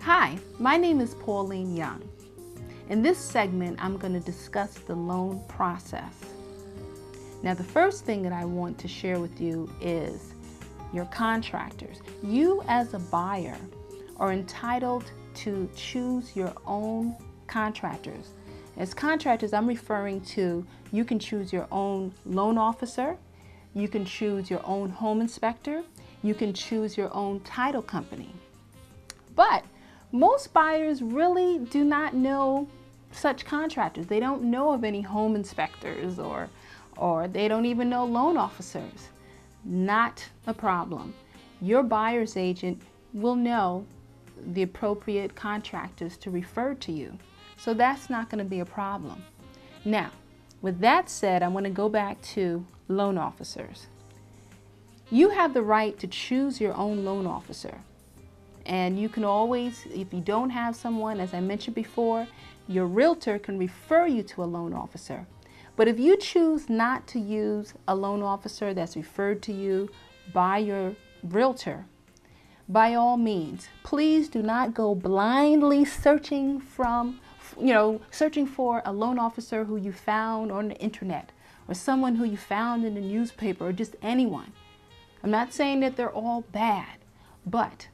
Hi, my name is Pauline Young. In this segment, I'm going to discuss the loan process. Now, the first thing that I want to share with you is your contractors. You as a buyer are entitled to choose your own contractors. As contractors, I'm referring to you can choose your own loan officer, you can choose your own home inspector, you can choose your own title company. But most buyers really do not know such contractors. They don't know of any home inspectors or they don't even know loan officers. Not a problem. Your buyer's agent will know the appropriate contractors to refer to you. So that's not going to be a problem. Now, with that said, I want to go back to loan officers. You have the right to choose your own loan officer. And you can always, if you don't have someone, as I mentioned before, your realtor can refer you to a loan officer. But if you choose not to use a loan officer that's referred to you by your realtor, by all means, please do not go blindly searching for a loan officer who you found on the internet or someone who you found in the newspaper or just anyone. I'm not saying that they're all bad, but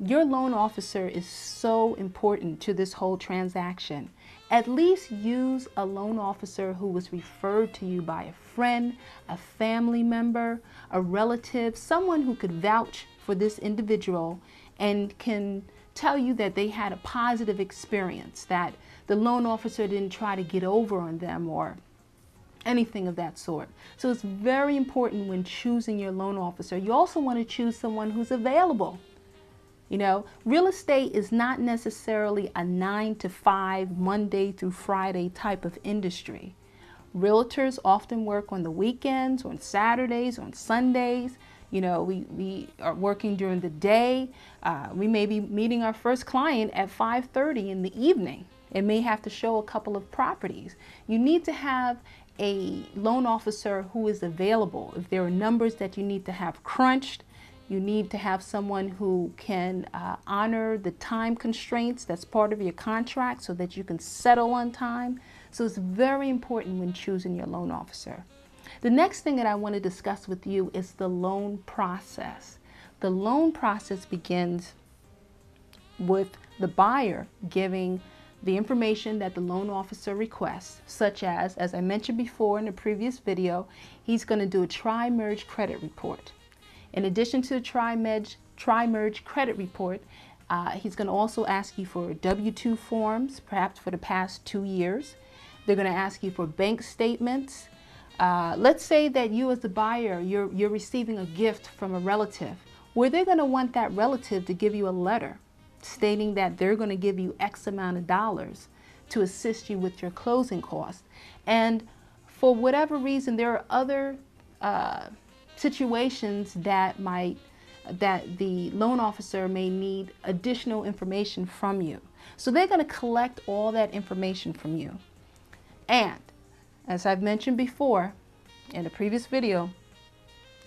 your loan officer is so important to this whole transaction. At least use a loan officer who was referred to you by a friend, a family member, a relative, someone who could vouch for this individual and can tell you that they had a positive experience, that the loan officer didn't try to get over on them or anything of that sort. So it's very important when choosing your loan officer. You also want to choose someone who's available. You know, real estate is not necessarily a 9 to 5, Monday through Friday type of industry. Realtors often work on the weekends, on Saturdays, on Sundays. You know, we are working during the day. We may be meeting our first client at 5:30 in the evening and may have to show a couple of properties. You need to have a loan officer who is available. If there are numbers that you need to have crunched, you need to have someone who can honor the time constraints that's part of your contract so that you can settle on time. So it's very important when choosing your loan officer. The next thing that I want to discuss with you is the loan process. The loan process begins with the buyer giving the information that the loan officer requests, such as I mentioned before in the previous video, he's going to do a tri-merge credit report. In addition to the tri-merge credit report, he's going to also ask you for W-2 forms, perhaps for the past 2 years. They're going to ask you for bank statements. Let's say that you as the buyer, you're receiving a gift from a relative, where they're going to want that relative to give you a letter stating that they're going to give you X amount of dollars to assist you with your closing costs. And for whatever reason, there are other situations that the loan officer may need additional information from you. So they're going to collect all that information from you. And as I've mentioned before in a previous video,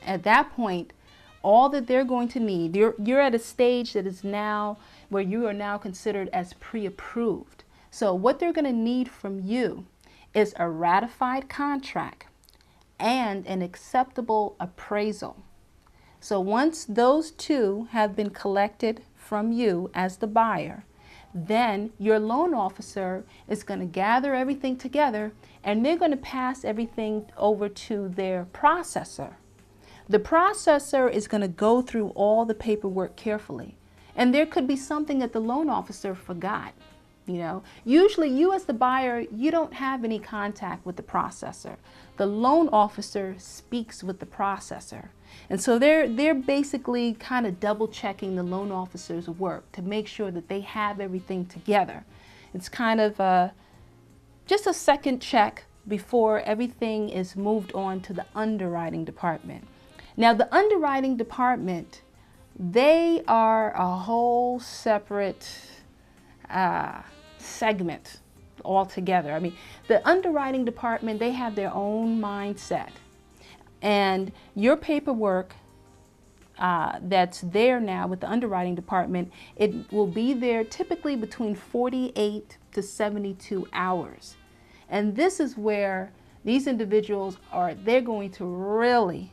at that point, all that they're going to need, you're at a stage that is now where you are now considered as pre-approved. So what they're going to need from you is a ratified contract and an acceptable appraisal. So once those two have been collected from you as the buyer, then your loan officer is going to gather everything together and they're going to pass everything over to their processor. The processor is going to go through all the paperwork carefully. And there could be something that the loan officer forgot. You know, usually you as the buyer, you don't have any contact with the processor. The loan officer speaks with the processor. And so they're basically kind of double checking the loan officer's work to make sure that they have everything together. It's kind of just a second check before everything is moved on to the underwriting department. Now the underwriting department, they are a whole separate segment altogether. I mean, the underwriting department, they have their own mindset. And your paperwork that's there now with the underwriting department, it will be there typically between 48 to 72 hours. And this is where these individuals they're going to really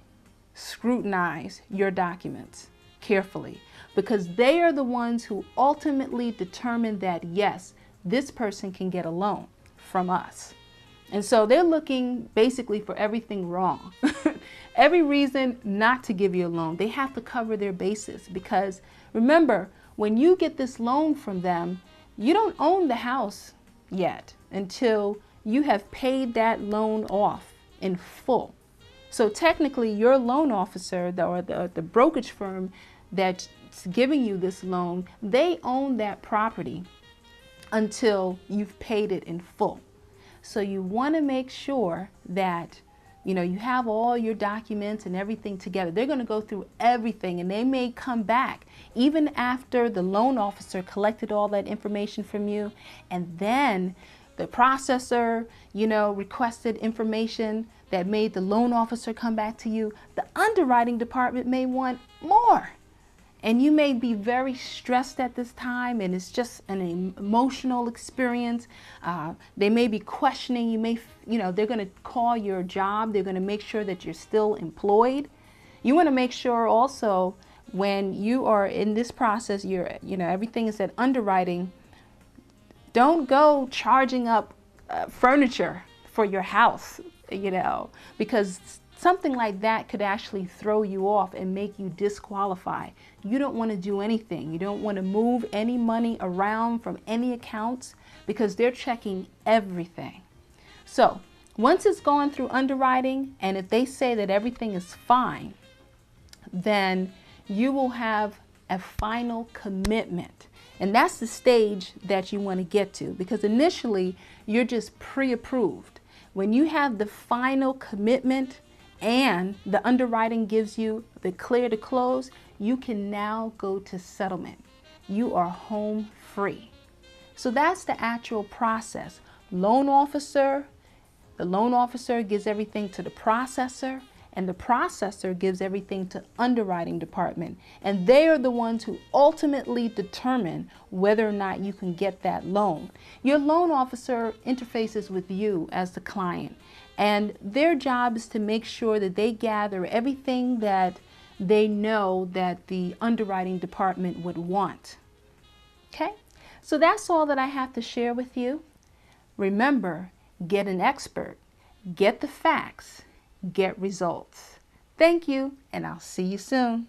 scrutinize your documents carefully, because they are the ones who ultimately determine that, yes, this person can get a loan from us. And so they're looking basically for everything wrong, every reason not to give you a loan. They have to cover their bases, because remember, when you get this loan from them, you don't own the house yet until you have paid that loan off in full. So technically, your loan officer or the brokerage firm that's giving you this loan, they own that property until you've paid it in full. So you want to make sure that you have all your documents and everything together. They're going to go through everything, and they may come back even after the loan officer collected all that information from you, and then the processor, requested information that made the loan officer come back to you. The underwriting department may want more. And you may be very stressed at this time, and it's just an emotional experience. They may be questioning. They're going to call your job. They're going to make sure that you're still employed. You want to make sure also when you are in this process, everything is at underwriting. Don't go charging up furniture for your house, because something like that could actually throw you off and make you disqualified. You don't want to do anything. You don't want to move any money around from any accounts, because they're checking everything. So once it's gone through underwriting, and if they say that everything is fine, then you will have a final commitment. And that's the stage that you want to get to, because initially you're just pre-approved. When you have the final commitment and the underwriting gives you the clear to close, you can now go to settlement. You are home free. So that's the actual process. The loan officer gives everything to the processor, and the processor gives everything to underwriting department. And they are the ones who ultimately determine whether or not you can get that loan. Your loan officer interfaces with you as the client, and their job is to make sure that they gather everything that they know that the underwriting department would want. Okay? So that's all that I have to share with you. Remember, get an expert, get the facts, get results. Thank you, and I'll see you soon.